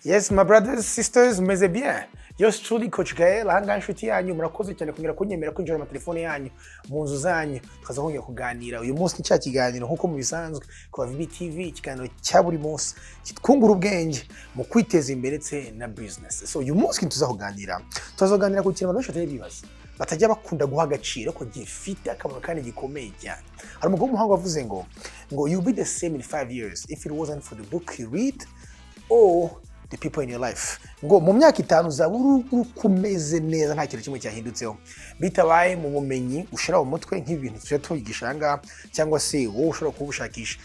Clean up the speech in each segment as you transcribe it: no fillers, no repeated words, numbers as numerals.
Yes, my brothers, sisters, meze bien. Yours truly Coach Gael, ahanga inshuti yanyu murakoze cyane kongera kunyemera kwinjira mu telefone yanyu mu nzu zanyu tukaza kongera kuganira. Uyu munsi ni cya kiganiro nkuko mu bisanzwe ku Abavip TV, ikiganiro cya buri munsi kitwungura ubwenge mu kwiteza imbere ndetse na business. So uyu munsi tuzaganira ku kintu abantu bashaka bibaza batajya bakunda guha agaciro ko gifite akamaro kandi gikomeye cyane. Hari umugabo w'umuhanga wavuze ngo you'll be the same in 5 years if it wasn't for the book you read or the people in your life. Ngo mu myaka 5 uzaba ukumeze neza nta kintu kimwe cyahindutseho bitabaye mu bumenyi ushira mu mutwe nk'ibintu tuje tugishanga cyangwa se wowe ushobora kubushakisha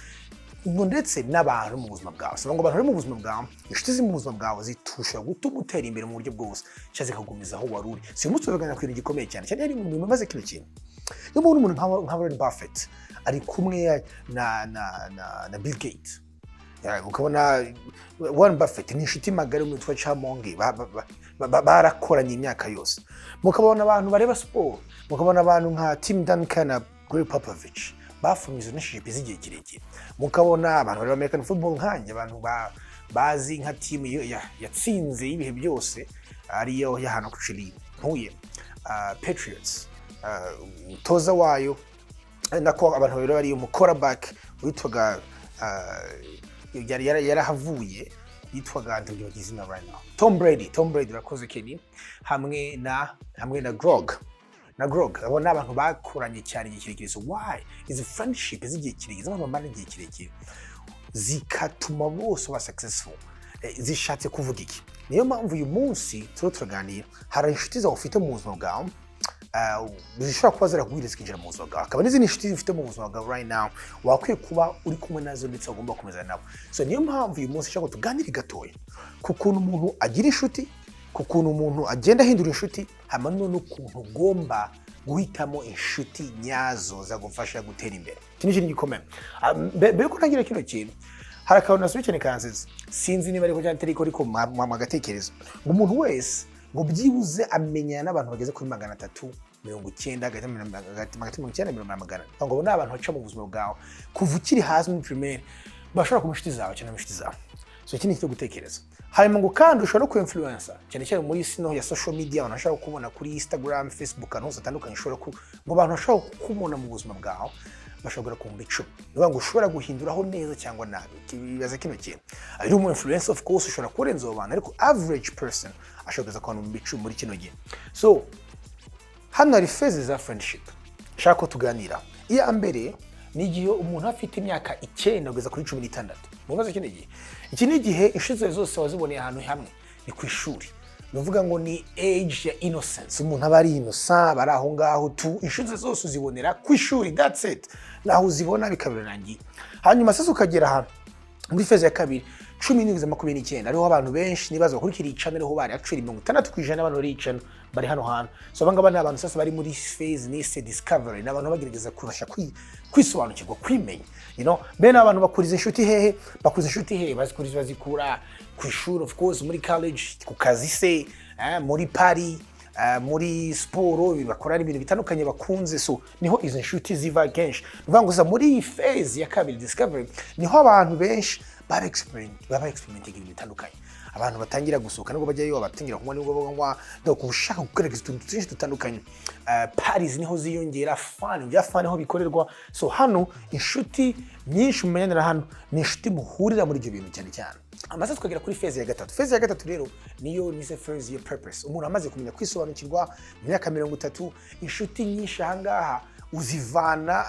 ngo ndetse n'abantu mu buzima bwawe. So ngo abantu mu buzima bwawe inshuti z'mu buzima bwawe zitusha gutuma utera imbere mu buryo bwose cyaze kagumiza aho waruri. Si umunsi uvugana ku kintu gikomeye cyane cyane mu bintu maze kino kintu. Yo umuntu nka Warren Buffett ari kumwe na Bill Gates. Ukabona Warren Buffett ni inshuti magari mu twa Chamonge barakoranye imyaka yose. Mukabona abantu bareba sport, mukabona abantu nka Tim Duncan na Greg Popovich bafumize n'ishipe z'igihe kirekire. Mukabona abantu bareba American football nkanje abantu bazi nka team yatsinze ibihe byose ariyo yahana ku Chile ntuye Patriots toza wayo nako abantu bareba bari mu quarterback witwaga yarahavuye yitwaga ndagizina right now Tom Brady rakoze Kenny hamwe na Grog abo nabantu bakoranye cyane igihe kirekire. So why is friendship igihe kirekire abantu bamara igihe kirekire zikatuma bose ba successful zishatse kuvuga iki? Niyo mpamvu uyu munsi turaganira hari inshuti zawe ufite mu buzima bwawe zishobora kuba ziraguhiriza kwinjira mu buzima bwawe, akaba n'izindi inshuti zifite mu buzima bwawe right now wakwiye kuba uri kumwe nazo ndetse ugomba kumeza nabo. So niyo mpamvu uyu munsi nshaka tuganire gatoya ku kuntu umuntu agira inshuti, ku kuntu umuntu agenda ahindura inshuti, hamwe n'ukuntu ugomba guhitamo inshuti nyazo zagufasha gutera imbere. Kino kintu gikomeye. Mbere ko ntangira kino kintu hari akantu nasubikene kanziza sinzi niba ariko cyane ariko mu gatekerezo ngo umuntu wese ngo byibuze amenyana n'abantu bageze kuri 390 ngo bona abantu baca mu buzima bwawe kuva ukiri hasi mu primaire bashobora kumushuti zawe cyane mushuti zawe. So iki ni cyo gutekereza. Hanyuma ngo kandi ushobora ku influencer cyane cyane muri sino ya social media abantu bashaka kubona kuri Instagram, Facebook aho zatandukanye ushobora ngo abantu bashaka kubona mu buzima bwawe bashobora kumva icumi. Niba ngo ushobora guhinduraho neza cyangwa nabi kibaza kino kintu. Ari umu influencer of course ushobora kurenza abantu ariko average person ashobora kubona mu bicumi muri kino gihe. So hano hari phases za friendship shaka ko tuganira. Iya mbere ni igihe umuntu afite imyaka 9 kugeza kuri 16. Mubaze kino gihe. Iki ni igihe inshuti zose waziboneye ahantu hamwe ni ku ishuri. Nuvuga ngo ni age ya innocence. Umuntu aba ari innocent bari aho ngaho tu inshuti zose uzibonera ku ishuri, that's it. Naho uzibona bikabirangiye. Hanyuma sasa ukagera ahantu muri phase ya kabiri 19 ariho abantu benshi nibaza bakurikira icana ariho bari actually 60% abantu bari icana bari hano hantu. So abangaba ni abantu sasa bari muri phase ni discovery n'abantu bagerageza kurasha kwisobanukirwa kwimenya, you know. Bene abantu bakuriza inshuti hehe bazikura ku ishuri of course, muri college, ku kazi se, muri party, muri sport bakora ibintu bitandukanye bakunze. So niho izo inshuti ziva kenshi. Nuvuga ngo muri phase ya kabiri discovery niho abantu benshi baba experimenting ibintu bitandukanye. Abantu batangira gusohoka nubwo bajyayo batangira kunywa nubwo bagwa no kushaka gukorera utuntu twinshi dutandukanye. Parties niho ziyongera, fun niho bikorerwa. So hano inshuti nyinshi mumenyana hano ni inshuti muhurira muri ibyo bintu cyane cyane. Amaze twagera kuri phase ya gatatu. Phase ya gatatu rero niyo nize phase ya purpose. Umuntu amaze kumenya kwisobanukirwa mu myaka 30, inshuti nyinshi ahangaha uzivana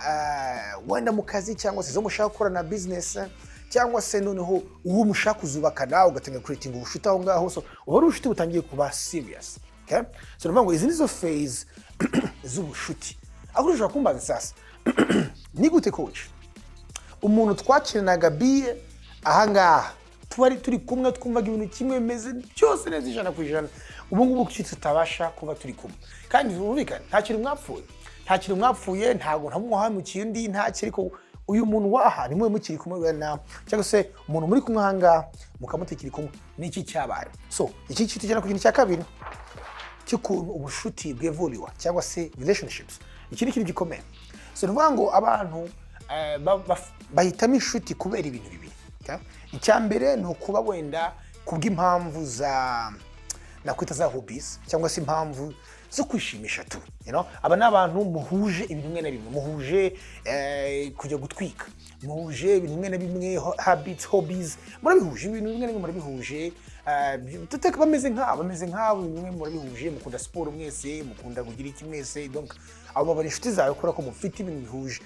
wenda mu kazi cyangwa se zo mushaka gukora na business cyangwa se noneho uwo mushaka kuzubaka nawe ugatanga creating ubushuti aho ngaho. So ubu ubushuti butangiye kuba serious. Okay? So nuvuga ngo izi nizo phase z'ubushuti. Aho ushobora kumbaza sasa ni gute coach umuntu twakiranaga biye ahangaha turi kumwe twumvaga ibintu kimwe bimeze cyose neza 100%. Ubu ngubu kuki tutabasha kuba turi kumwe kandi urubikana nta kintu mwapfuye ntago ntamuhamukiye undi nta kiriko uyu muntu waha ni mwe mukiri kumwe na cyangwa se umuntu muri kumwe hanga mukamutekiri kumwe niki cyabaye. So iki kintu cyane ku kintu cya kabiri cy'ukuntu ubushuti bw'evoluwa cyangwa se relationships iki ni kintu gikomeye. So nuvuga ngo abantu bahitamo inshuti kubera ibintu bibiri. Icya mbere ni ukuba wenda kubw'impamvu za nakwita za hobbies cyangwa se impamvu zo kwishimisha tu, you know. Aba n'abantu muhuje ibintu bimwe na bimwe, muhuje kujya gutwika, muhuje ibintu bimwe na bimwe, habits, hobbies, murabihuje ibintu bimwe na bimwe, murabihuje tuteka bameze nk'abo bimwe murabihuje, mukunda siporo mwese, mukunda kugira iki mwese, donc abo bari inshuti zawe kubera ko mufite ibintu bihuje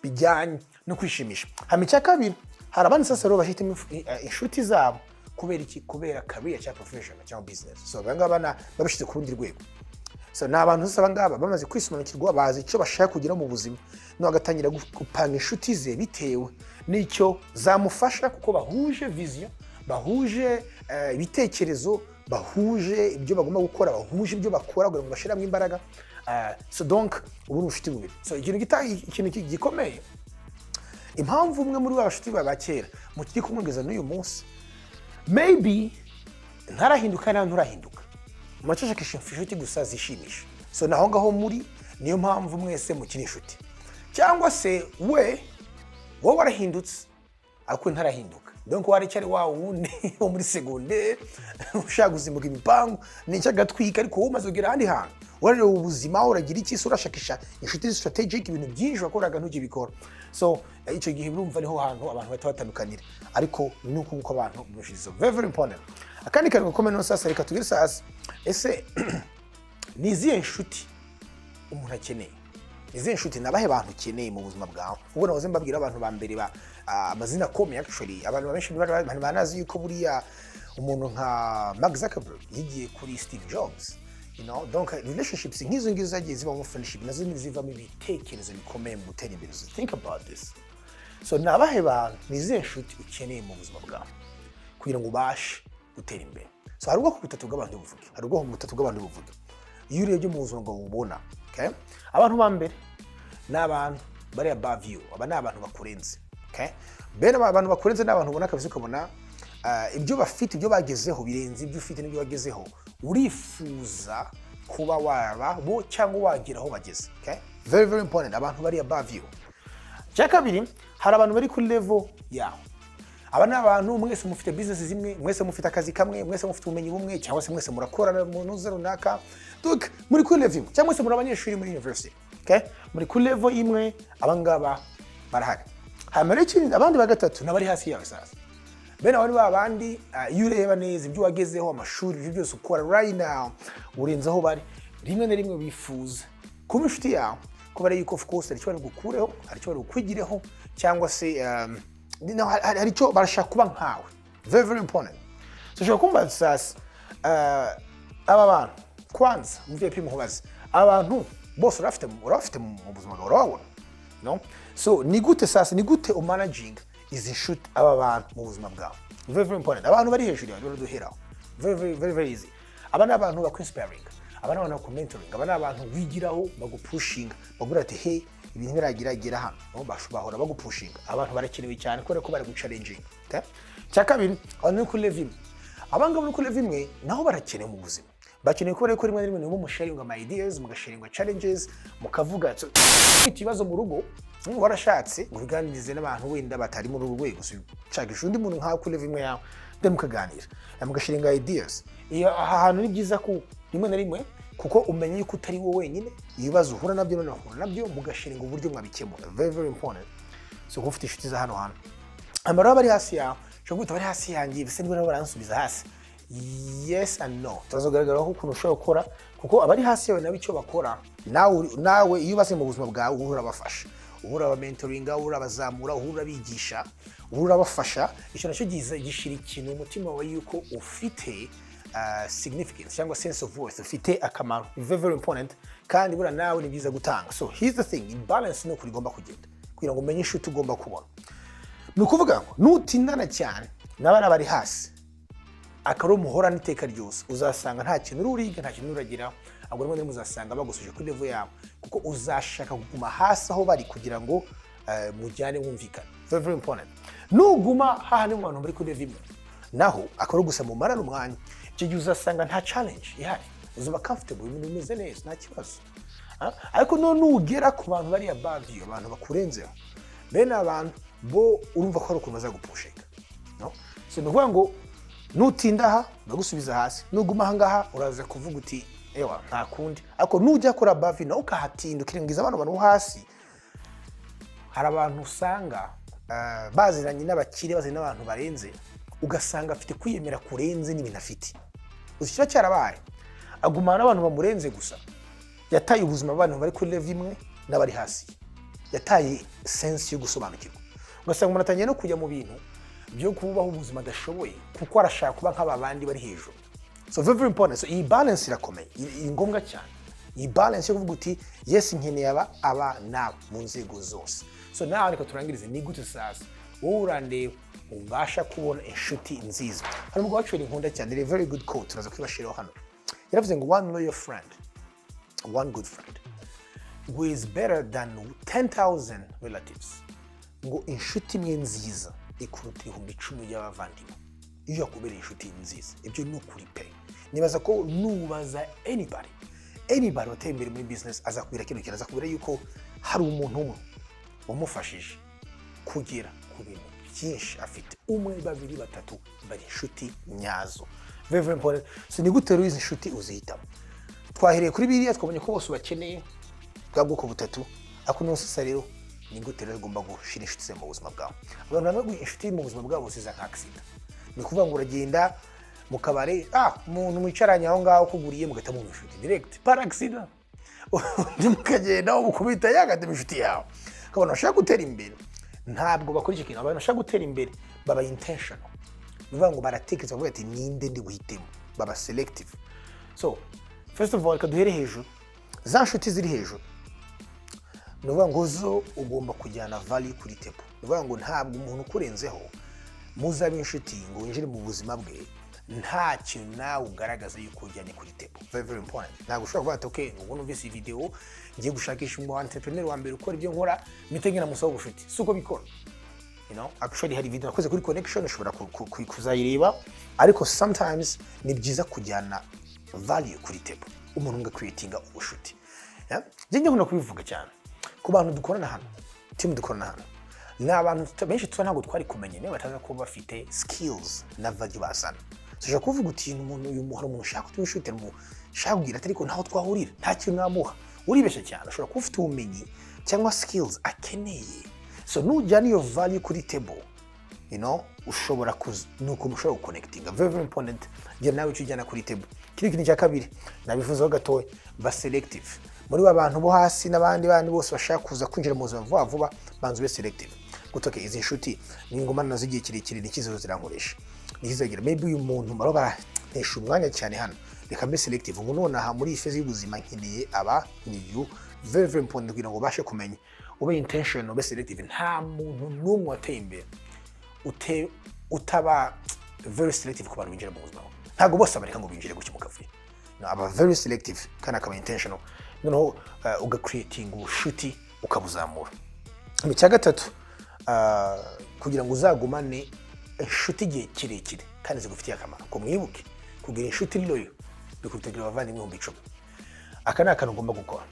bijyanye no kwishimisha. Hama icya kabiri, hari abandi sasa rero bafite inshuti zabo kubera iki? Kubera career cyangwa profession cyangwa business. So bangaba babishyize ku rundi rwego. So ni abantu sasa bangaba bamaze kwisobanukirwa, bazi icyo bashaka kugira mu buzima, no agatangira gupanga inshuti ze bitewe n'icyo zamufasha, kuko bahuje vision, bahuje ibitekerezo, bahuje ibyo bagomba gukora, bahuje ibyo bakora kugira ngo bashiramo imbaraga. So donc ubu ni ubucuti bubiri. So ikintu gikomeye, impamvu umwe muri babashuti ba kera mukiri kumwongeza n'uyu munsi, maybe ntarahinduka nawe nturahinduka, muracashakisha inshuti gusa zishimisha. So naho ngaho muri niyo mpamvu mwese mukiri inshuti, cyangwa se wowe warahindutse ariko ntarahinduka, donc waricyari wa wundi wo muri secondaire ushaka gusimbuka imipangu n'icyo agatwika, ariko wowe umaze kugera ahandi hantu, warareba ubuzima, uragira iki, urashakisha inshuti strategic, ibintu byinshi wakoraga ntugibikora. So icyo gihe urumva niho hantu abantu bahita batandukanira, ariko nuko uko abantu mushizo very important. Akandi kantu gakomeye no sasa, reka tugire sasa, ese niziye inshuti umuntu akeneye, niziye inshuti nabahe bantu ukeneye mu buzima bwawe? Ubwo nahoze mbabwira abantu ba mbere ba amazina akomeye, actually abantu benshi banazi yuko buriya umuntu nka Mark Zuckerberg yigiye kuri Steve Jobs, you know. Donc relationships nk'izo ngizo zagiye ziba mu friendship, nazo zivamo ibitekerezo bikomeye mu gutera imbere. Think about this. So nabahe bantu niziye inshuti ukeneye mu buzima bwawe kugira ngo ubashe gutera imbere? So hari ubwoko butatu bw'abantu buvuga, hari ubwoko butatu bw'abantu buvuga iyo urebye mu buzima bwawe ubona, okay? Abantu ba mbere ni abantu bari above you, aba ni abantu bakurenze, okay? Bene abantu bakurenze ni abantu ubona kabisa, ukabona ibyo bafite, ibyo bagezeho birenze ibyo ufite n'ibyo wagezeho, urifuza kuba waba bo cyangwa wagira aho bageze, okay? Very important, abantu bari above you. Cya kabiri, hari abantu bari ku level yawe. Aba ni abantu mwese mufite business zimwe, mwese mufite akazi kamwe, mwese mufite ubumenyi bumwe, cyangwa se mwese murakorana mu ntuze runaka, donc muri ku level imwe, cyangwa se muri abanyeshuri muri university, okay? Muri ku level imwe, abangaba barahari. Hanyuma abandi ba gatatu nabari hasi yawe sasa. Bene abantu babandi iyo ureba neza ibyo wagezeho, amashuri, ibyo byose ukora right now, urenze aho bari, rimwe na rimwe bifuza kuba inshuti yawe, kuba ari yuko of course hari icyo bari gukureho, hari icyo bari gukwigireho, cyangwa se hari icyo barashaka kuba nkawe. Very important. So ushobora kumva sasa aba bantu kwanza MVP muhubaze, abantu bose urafite mu buzima bwawe, urabona, no? So ni gute sasa, ni gute umanaging izi nshuti aba bantu mu buzima bwawe? Very important. Abantu bari hejuru yawe baraduheraho, very easy. Aba ni abantu bakwinspiring, aba ni abantu bakumentoring, aba ni abantu wigiraho, bagupushinga, bagura ati hey, ibintu biragira hano, no bahora bagupushinga. Abantu barakenewe cyane kubera ko bari guchallenging, okay? Cya kabiri, abantu ku level imwe, abangabo ku level imwe naho barakenewe mu buzima, bakeneye kubera ko rimwe na rimwe nibo musharinga ama ideas, mugasharinga challenges, mukavuga ikibazo mu rugo, warashatse ubiganirize n'abantu wenda batari mu rwego, ushakisha undi muntu nkawe ku level imwe yawe, then mukaganira, mugasharinga ideas. Iyo ahantu ni byiza ko rimwe na rimwe, kuko umenye yuko utari wowe wenyine, ibibazo uhura nabyo n'ahura nabyo, mugasharinga uburyo mwabikemura. Very important. So ko ufite inshuti za hano hantu, amara bari hasi yawe, cyo gute bari hasi yanjye, bise niba baransubiza hasi. Yes and no. Turazogaragaraho ukuntu ushobora gukora, kuko abari hasi yawe nabo icyo bakora, nawe iyo base mu buzima bwawe uhura bafasha, uhura aba mentoringa, uhura abazamura, uhura bigisha, uhura bafasha. Icyo nacyo gishira ikintu umutima wawe yuko ufite significance cyangwa sense of worth, ufite akamaro. Very important. Kandi bura nawe ni byiza gutanga. So here's the thing, imbalance no kurigomba kugenda kugira ngo umenye inshuti ugomba kubona. Ni ukuvuga ngo nutindana cyane n'abana bari hasi, akaro muhora n'iteka ryose, uzasanga nta kintu uriga, nta kintu uragiraho, ahubwo rimwe rimwe uzasanga bagusuje kuri level yawe, kuko uzashaka kuguma hasi aho bari kugira ngo mujyane mwumvikana. Very important. Nuguma hahandi mu bantu bari kuri level imwe, naho akaro gusa mu marana umwanya, icyo gihe uzasanga nta challenge ihari, uzuba comfortable, ibintu bimeze neza, nta kibazo. Ariko none ugera ku bantu bari above you, abantu bakurenzeho, bene abantu bo urumva ko ari ukuntu bazagupushinga, no? So ni ukuvuga ngo nutinda aha bagusubiza hasi, nuguma aha ngaha uraza kuvuga uti ewa nta kundi. Ariko nujya kora bavi na ukahatinda ukirengiza abantu bano hasi, hari abantu usanga baziranye n'abakire, baziranye n'abantu barenze, ugasanga afite kwiyemera kurenze n'ibintu afite. Uzishyira cyarabaye agumana n'abantu bamurenze gusa, yataye ubuzima abantu bari kuri level imwe n'abari hasi, yataye sense yo gusobanukirwa. Ugasanga umuntu atangiye no kujya mu bintu byo kubaho ubuzima adashoboye kuko arashaka kuba nk'abandi bari hejuru. So very important. So iyi balance irakomeye, iri ngombwa cyane. Iyi balance yo kuvuga uti yes nkeneye aba na mu nzego zose. So nawe reka turangirize ni gute sasa wowe urandeba ubasha kubona inshuti nziza. Hari umugabo wacu nkunda cyane, a very good quote turaza kwibashiraho hano. Yaravuze ngo one loyal friend, one good friend who is better than 10,000 relatives. Ngo inshuti imwe nziza ikuruta 10,000 y'abavandimwe. Iyo yakubereye inshuti nziza, ibyo ni ukuri pe. Nibaza ko nubaza anybody wateye imbere muri business azakubwira kino kintu, azakubwira yuko hari umuntu umwe wamufashije kugera ku bintu byinshi afite. Umwe, babiri, batatu bari inshuti nyazo. Very important. So ni gute rero izi inshuti uzihitamo? Twahereye kuri biriya twabonye ko bose bakeneye bwa bwoko butatu. Ako nose rero ni gute rero ugomba gushira inshuti mu buzima bwawe. Abantu bamwe inshuti mu buzima bwabo siza nka accident. Ni kuvuga ngo uragenda mu kabare, umuntu mwicaranye aho ngaho kuguriye mugata mu inshuti direct par accident. Ndi mukagenda umukubita yagate inshuti yawe. Kabona bashaka gutera imbere, ntabwo bakora iki kintu. Abantu bashaka gutera imbere baba intentional. Bivuga ngo baratekereza bavuga ati ninde ndi guhitemo, baba selective. So first of all kaduhere hejuru, za nshuti ziri hejuru nuvuga ngo zo ugomba kujyana value kuri table. Nuvuga ngo ntabwo umuntu ukurenzeho muzabe inshuti ngo winjire mu buzima bwe nta kintu nawe ugaragaza yuko ujyanye kuri table. Very important. Ntabwo ushobora kuvuga ati okay ngo numvise video ngiye gushakisha umu entrepreneur wa mbere ukora ibyo nkora mitenge na musaba ubushuti. Suko bikora. You know, actually hari video nakoze kuri connection ushobora kuzayireba, ariko sometimes ni byiza kujyana value kuri table. Umuntu nga creatinga ubushuti. Yeah? Njye nkunda kubivuga cyane ku bantu dukorana hano, team dukorana hano. N'abantu benshi tuba ntabwo twari kumenye niba bataza kuba bafite skills na value basana. Sije kuvuga uti umuntu uyu umuntu ushaka kutushute mu shaka kugira ariko ntaho twahurira, nta kintu namuha. Uribesha cyane, ushobora kuba ufite ubumenyi cyangwa skills akeneye. So nujyana iyo value kuri table, you know, ushobora nuko mushobora connectinga. Very important. Njye nawe ujyana kuri table. Kiri kintu cya kabiri nabivuzeho gatoya, ba selective. Muri abantu bo hasi n'abandi bandi bose bashaka kuza kwinjira mu buzima vuba banzu be selective. Gutoke izi inshuti ni ngoma nazo igiye kirekire n'ikizo zirankoresha. Nizizagira maybe uyu muntu maro baratesha umwanya cyane hano. Reka mbe selective. Umuntu nonaha muri ifezi y'ubuzima nkeneye aba niyu. Very important kugira ngo bashe kumenya. Ube intentional, ube selective. Nta muntu n'umwe wateye imbere utaba very selective ku bantu binjira mu buzima. Ntago bose abareka ngo binjire gucyo mu kavuye. No, aba very selective kana akaba intentional. Noneho uga creating ubushuti ukabuzamura. Mu cya gatatu kugira ngo uzagumane inshuti igihe kirekire kandi zigufitiye akamaro. Ko mwibuke kugira inshuti loyo bikutegera abavandimwe 10,000. Aka ni akantu ugomba gukora.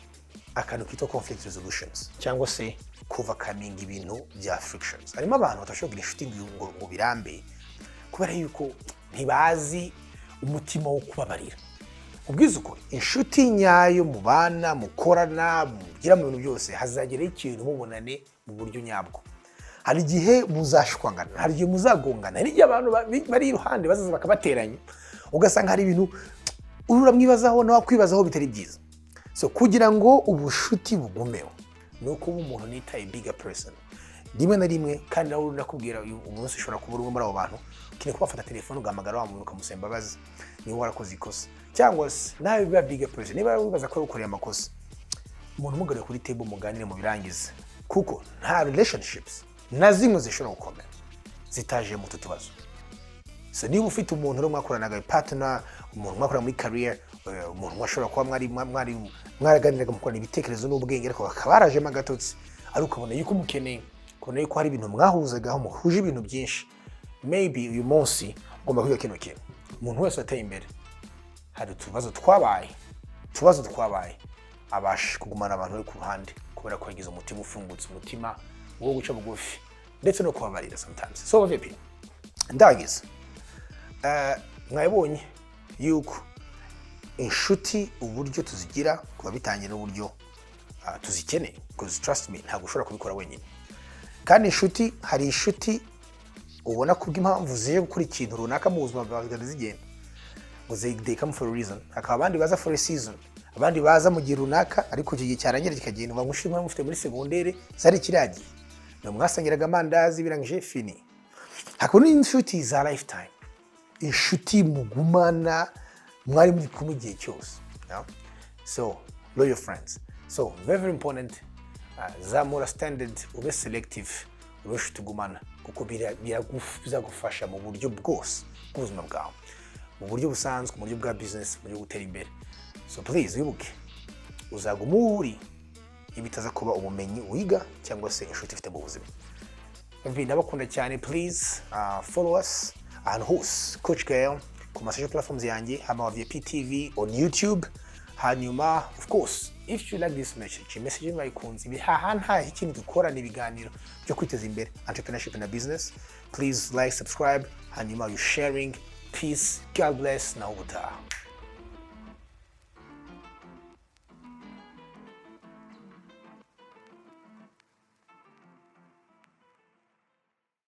Akantu kito conflict resolutions cyangwa se overcoming ibintu bya frictions. Harimo abantu batashobora inshuti ngo birambe kubera yuko ntibazi umutima wo kubabarira. Ubwiza uko inshuti nyayo mubana mukorana mugira mu bintu byose hazagera ikintu mubonane mu buryo nyabwo. Hari igihe muzashwangana, hari igihe muzagongana, hari igihe abantu bari iruhande bazaza bakabateranya ugasanga hari ibintu uramwibazaho nawe kwibazaho bitari byiza. So kugira ngo ubushuti bugumeho nuko umuntu nitaye bigger person rimwe na rimwe, kandi nawe nakubwira umunsi ushobora kubura umwe muri abo bantu kine kubafata telefone ugahamagara wa muntu ukamusemba bazi niwe warakoze ikosa, cyangwa se nawe biba bigger person niba wibaza ko ukoreye amakosa umuntu mugare kuri table muganire mu birangize, kuko nta relationships na zimwe zishobora gukomera zitaje mu tutubazo. So niba ufite umuntu uri mwakoranaga partner, umuntu mwakora muri career, umuntu mwashobora kuba mwaraganiraga mukorana ibitekerezo n'ubwenge ariko akabaraje magatotsi ari ukabona yuko mukeneye kubona yuko hari ibintu mwahuzagaho muhuje ibintu byinshi, maybe uyu munsi ugomba kwiga kino kintu. Umuntu wese ateye imbere hari utubazo twabaye abasha kugumana abantu bari ku ruhande kubera ko yagize umutima ufungutse, umutima wo guca bugufi ndetse no kubabarira sometimes. So Abavip ndagize mwabonye yuko inshuti uburyo tuzigira kuba bitangira uburyo tuzikeneye, because trust me ntabwo ushobora kubikora wenyine. Kandi inshuti, hari inshuti ubona kubw'impamvu zije gukora ikintu runaka mu buzima bwawe zigenda zigenda, ngo they come for a reason. Hakaba abandi baza for a season, abandi baza mu gihe runaka ariko icyo gihe cyarangira kikagenda, uba mushimwe mufite muri segondere zari kiragiye, no mwasangiraga amandazi birangije fini. Hakaba n'inshuti za lifetime, inshuti mugumana mwari muri kumwe igihe cyose. So loyal friends, so very important. Zamura standard, ube selective, ube tugumana, kuko bizagufasha mu buryo bwose bw'ubuzima bwawe, mu buryo busanzwe, mu buryo bwa business, mu buryo gutera imbere. So please wibuke, uzaguma uri ibitaza kuba ubumenyi wiga cyangwa se inshuti ifite mu buzima. Ndabakunda cyane. Please follow us ahantu hose Coach Gael ku social platforms yanjye, hama Abavip TV on YouTube. Hanyuma of course, if you like this message bayikunze, nta ikintu dukora n'ibiganiro byo kwiteza imbere, entrepreneurship na business, please like, subscribe, hanyuma you sharing. Peace, God bless, na ubutaha.